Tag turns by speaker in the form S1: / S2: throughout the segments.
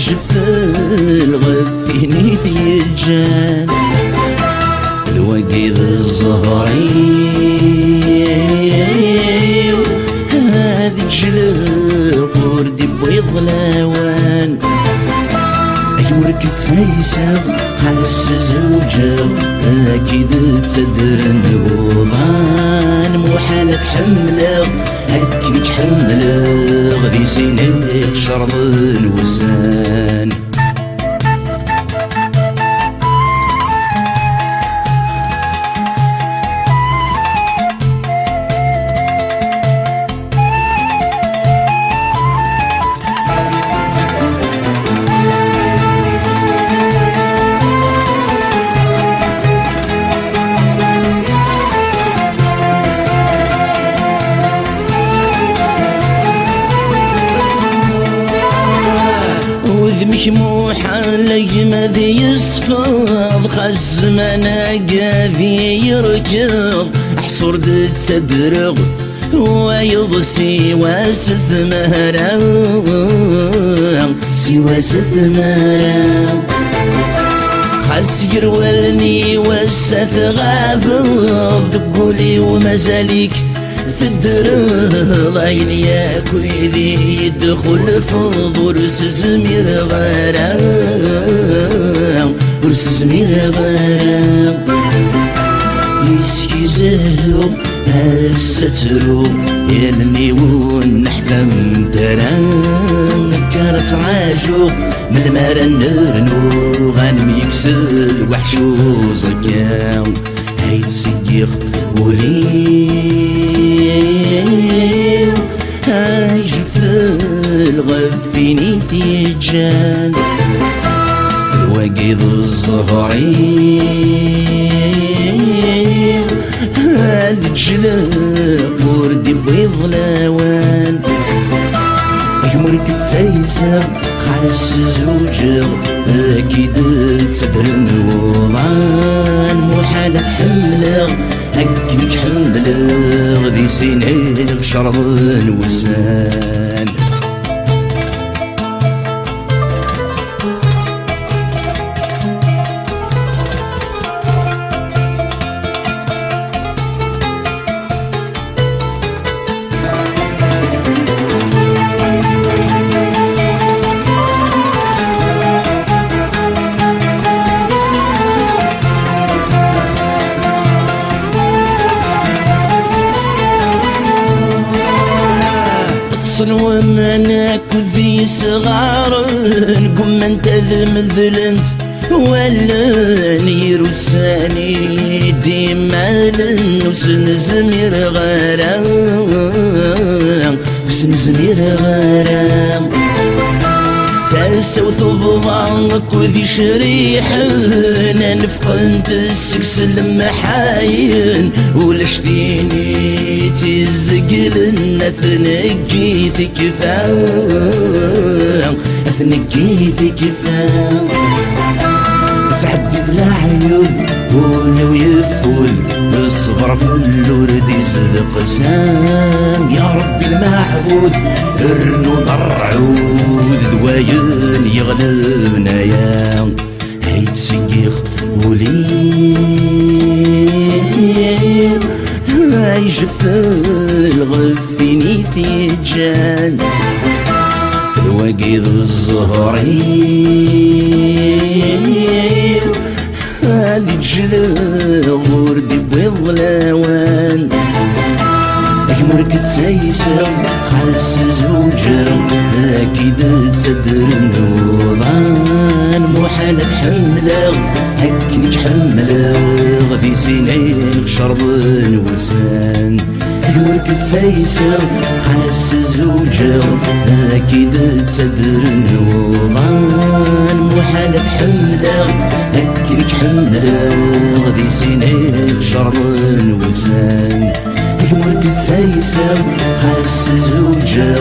S1: جفل غفيني في الجان الوقيد الزهري هذه جلال قردي بيض لوان أيورك تسيسر خلص زوجة أكيد تصدر النبوضان محالة حملة أكيد حملة غدي سينك شرط الوزان مشموحة لجمة ذي يصفض خز مناقا ذي يركض حصور دي تدرغ ويض سوى ستمهرا سوى ستمهرا خس يرولني وسث غافض تقولي ومزاليك في الدرغ عين يا كويلي يدخل في ضرس زمير غرام ضرس زمير غرام يسكي زهو هالسترو يلمي ونحلم درام كانت عاشق من المرن نرنو غنم يكسل وحشو زكام هيد سيخ ولي جفل غفيني تيجان الوقيد الزهري الجلال وردي بيض لوان يمرك تسيسر خلص زوجة أكيد تصدر الوضعان محالة حملة أكيد حملة غدي سينيك شرب الوسان وانا كذي صغار قم انت المذلنت ولا نير الساني ديما لنوسن زمير غرام سن زمير غرام تسوث بضانك وذي شريحن نفقنت السكس المحاين ولشتيني تزقل النثنكي تكفان اثنكي تكفان تعدد العيون ولو يفوز الصغر في الورد يصدق سام يا ربي المعبود ارنو ضرعود دواين يغلبنا يا هيد سيخ وليل هاي جفل غفيني تيجان الوقيد الزهري هادي جلال وردي بيض لوان أكمرك تسيسر خلص زوجة أكيد تصدر النوضان محالة حملة أكيد حملة غدي سينيك شرب الوسان أكمرك تسيسر خلص زوجة أكيد تصدر النوضان محالة حملة أكيد حملة غدي سينيك شرب الوسان يمرك تسيسر خلص زوجة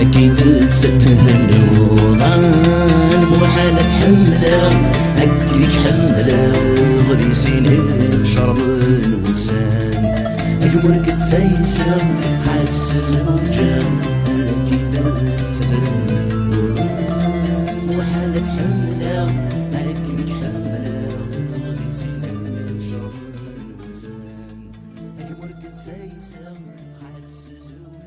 S1: أكيد تصدر الوضعان محالة حملة أكيد حملة غدي سينيك شرب الوسان يمرك تسيسر خلص زوجة أكيد تصدر الوضعان كتسايسة خالص زوج